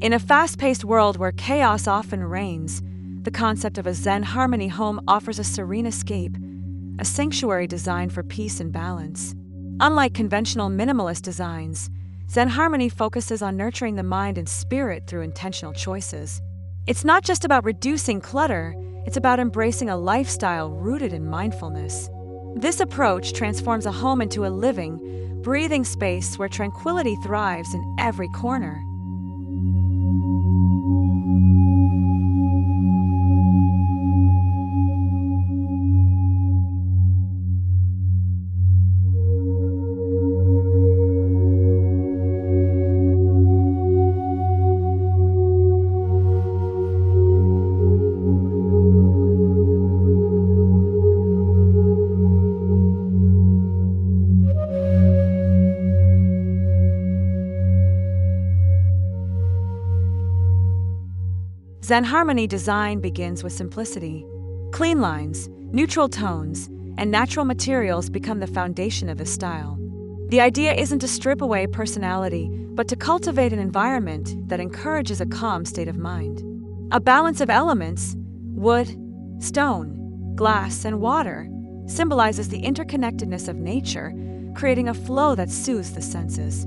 In a fast-paced world where chaos often reigns, the concept of a Zen Harmony Home offers a serene escape, a sanctuary designed for peace and balance. Unlike conventional minimalist designs, Zen Harmony focuses on nurturing the mind and spirit through intentional choices. It's not just about reducing clutter, it's about embracing a lifestyle rooted in mindfulness. This approach transforms a home into a living, breathing space where tranquility thrives in every corner. Zen Harmony design begins with simplicity. Clean lines, neutral tones, and natural materials become the foundation of the style. The idea isn't to strip away personality, but to cultivate an environment that encourages a calm state of mind. A balance of elements, wood, stone, glass, and water, symbolizes the interconnectedness of nature, creating a flow that soothes the senses.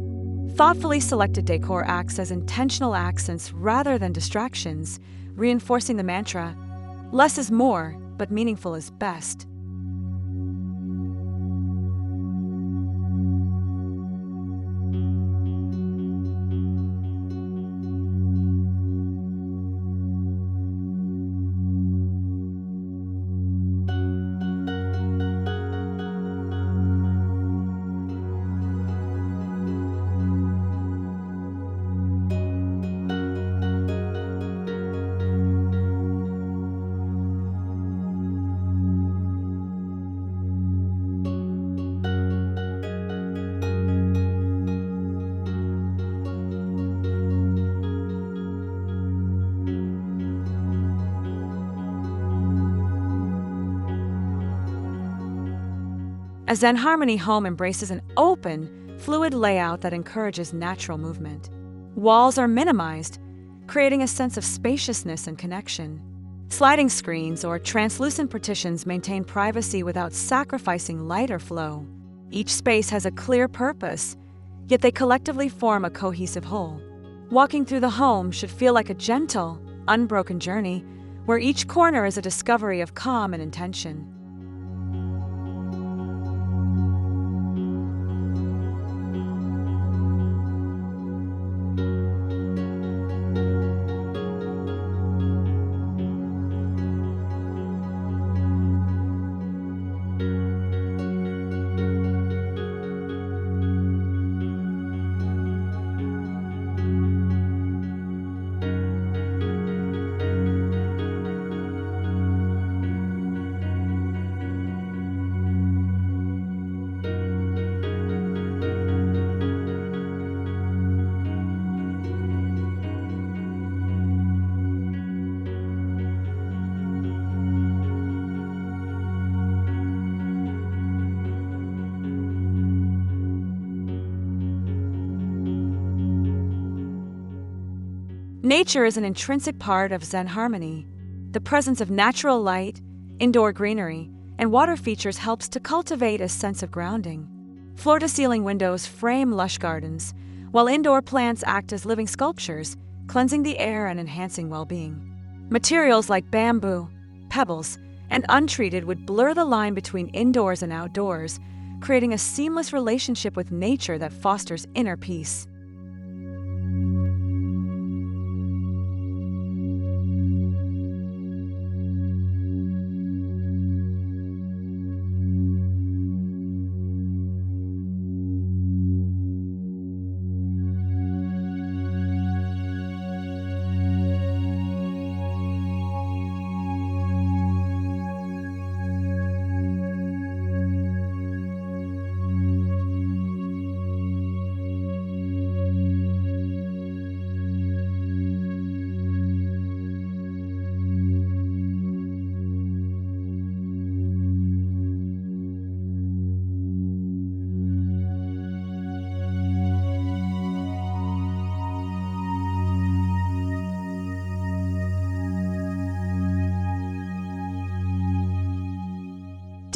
Thoughtfully selected decor acts as intentional accents rather than distractions, reinforcing the mantra, "Less is more, but meaningful is best." A Zen Harmony Home embraces an open, fluid layout that encourages natural movement. Walls are minimized, creating a sense of spaciousness and connection. Sliding screens or translucent partitions maintain privacy without sacrificing light or flow. Each space has a clear purpose, yet they collectively form a cohesive whole. Walking through the home should feel like a gentle, unbroken journey, where each corner is a discovery of calm and intention. Nature is an intrinsic part of Zen Harmony. The presence of natural light, indoor greenery, and water features helps to cultivate a sense of grounding. Floor-to-ceiling windows frame lush gardens, while indoor plants act as living sculptures, cleansing the air and enhancing well-being. Materials like bamboo, pebbles, and untreated would blur the line between indoors and outdoors, creating a seamless relationship with nature that fosters inner peace.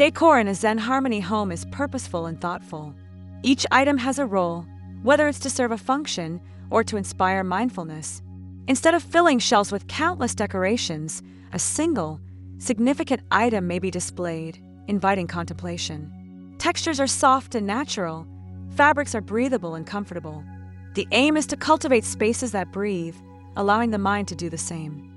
Decor in a Zen Harmony home is purposeful and thoughtful. Each item has a role, whether it's to serve a function or to inspire mindfulness. Instead of filling shelves with countless decorations, a single, significant item may be displayed, inviting contemplation. Textures are soft and natural. Fabrics are breathable and comfortable. The aim is to cultivate spaces that breathe, allowing the mind to do the same.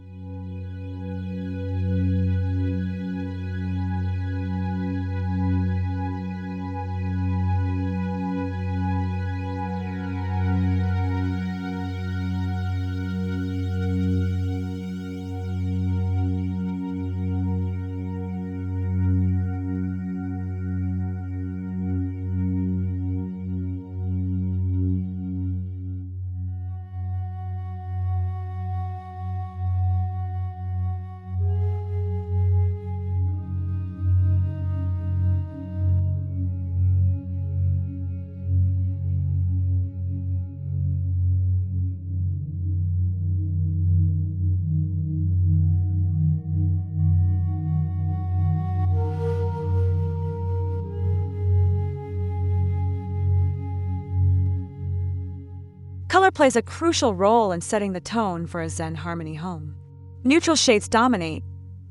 Color plays a crucial role in setting the tone for a Zen Harmony home. Neutral shades dominate.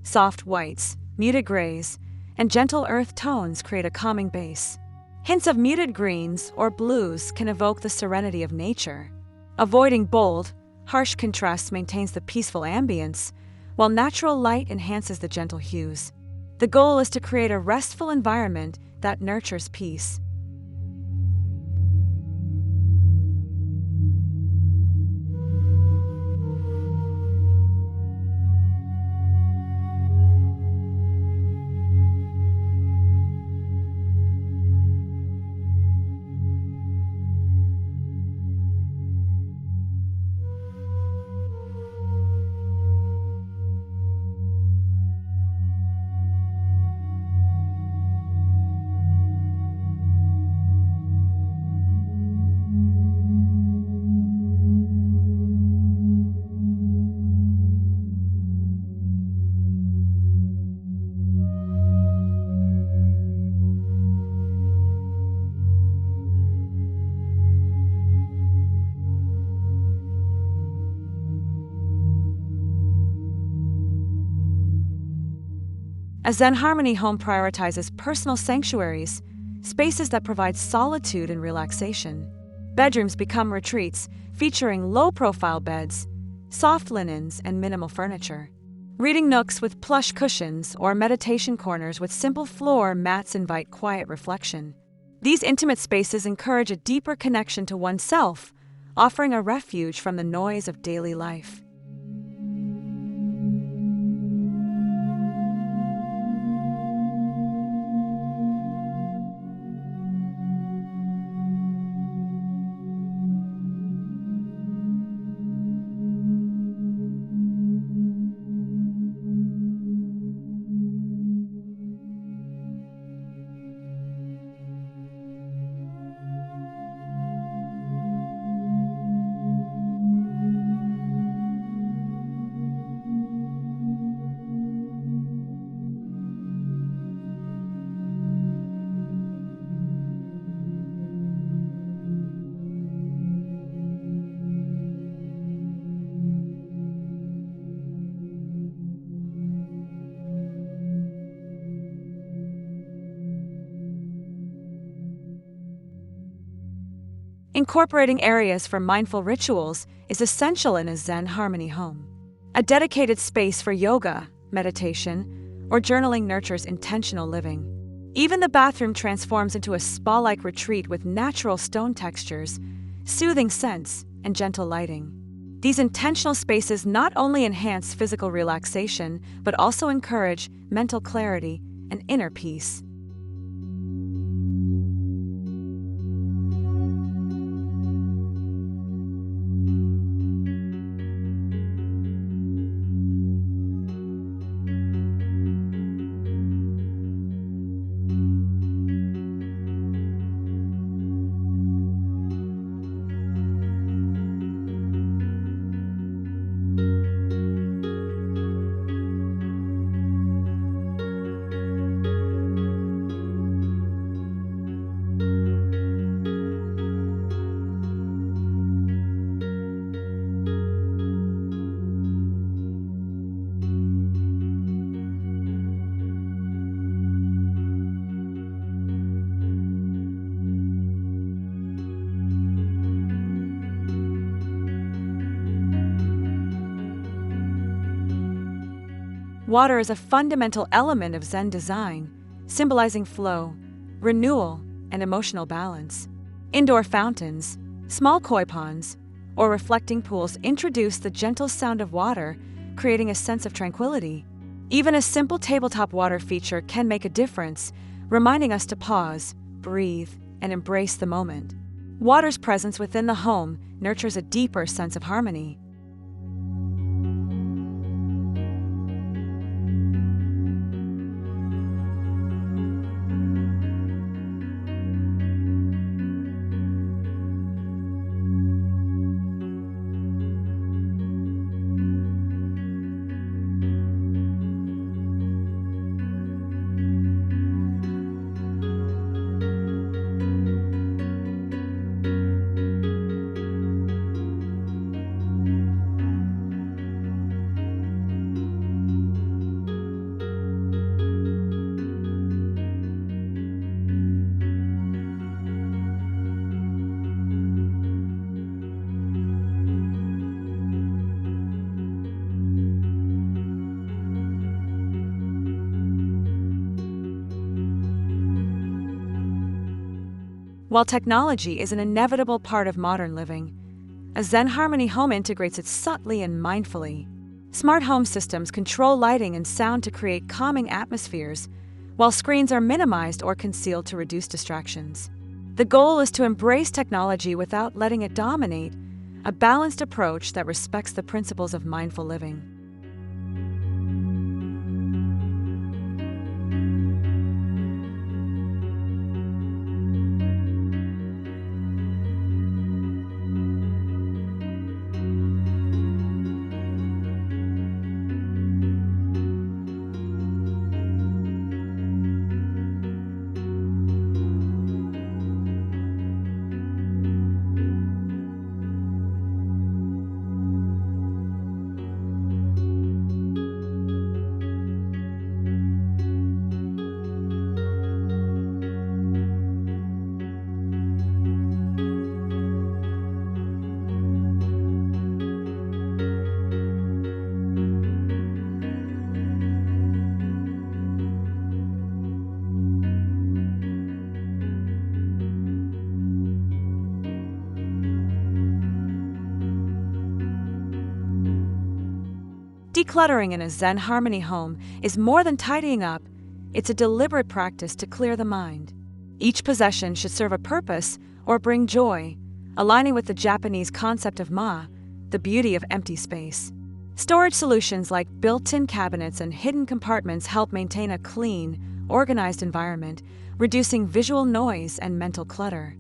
Soft whites, muted grays, and gentle earth tones create a calming base. Hints of muted greens or blues can evoke the serenity of nature. Avoiding bold, harsh contrasts maintains the peaceful ambience, while natural light enhances the gentle hues. The goal is to create a restful environment that nurtures peace. A Zen Harmony home prioritizes personal sanctuaries, spaces that provide solitude and relaxation. Bedrooms become retreats, featuring low-profile beds, soft linens, and minimal furniture. Reading nooks with plush cushions or meditation corners with simple floor mats invite quiet reflection. These intimate spaces encourage a deeper connection to oneself, offering a refuge from the noise of daily life. Incorporating areas for mindful rituals is essential in a Zen Harmony home. A dedicated space for yoga, meditation, or journaling nurtures intentional living. Even the bathroom transforms into a spa-like retreat with natural stone textures, soothing scents, and gentle lighting. These intentional spaces not only enhance physical relaxation, but also encourage mental clarity and inner peace. Water is a fundamental element of Zen design, symbolizing flow, renewal, and emotional balance. Indoor fountains, small koi ponds, or reflecting pools introduce the gentle sound of water, creating a sense of tranquility. Even a simple tabletop water feature can make a difference, reminding us to pause, breathe, and embrace the moment. Water's presence within the home nurtures a deeper sense of harmony. While technology is an inevitable part of modern living, a Zen Harmony Home integrates it subtly and mindfully. Smart home systems control lighting and sound to create calming atmospheres, while screens are minimized or concealed to reduce distractions. The goal is to embrace technology without letting it dominate, a balanced approach that respects the principles of mindful living. Decluttering in a Zen Harmony home is more than tidying up, it's a deliberate practice to clear the mind. Each possession should serve a purpose or bring joy, aligning with the Japanese concept of the beauty of empty space. Storage solutions like built-in cabinets and hidden compartments help maintain a clean, organized environment, reducing visual noise and mental clutter.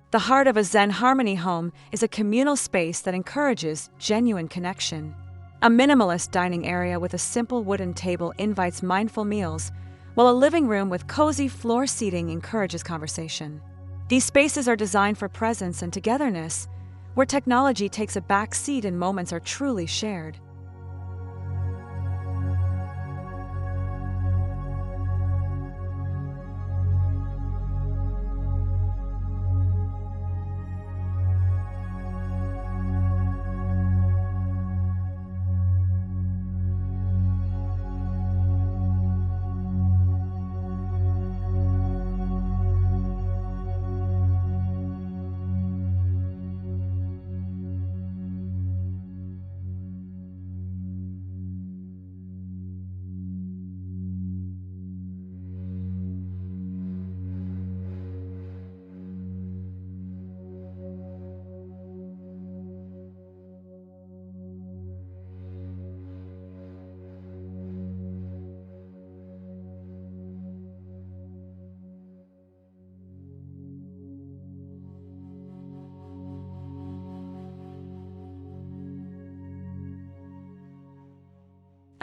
The heart of a Zen Harmony home is a communal space that encourages genuine connection. A minimalist dining area with a simple wooden table invites mindful meals, while a living room with cozy floor seating encourages conversation. These spaces are designed for presence and togetherness, where technology takes a back seat and moments are truly shared.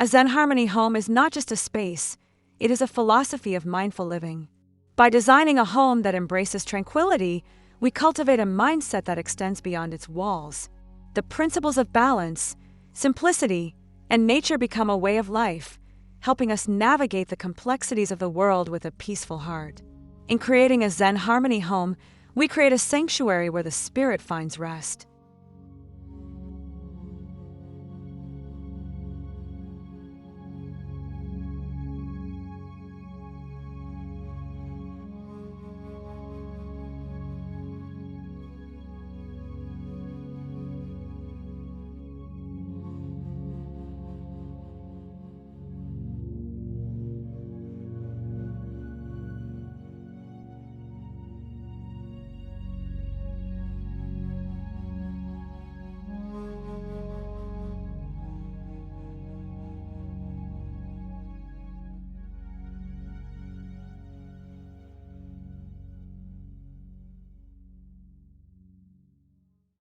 A Zen Harmony home is not just a space, it is a philosophy of mindful living. By designing a home that embraces tranquility, we cultivate a mindset that extends beyond its walls. The principles of balance, simplicity, and nature become a way of life, helping us navigate the complexities of the world with a peaceful heart. In creating a Zen Harmony home, we create a sanctuary where the spirit finds rest.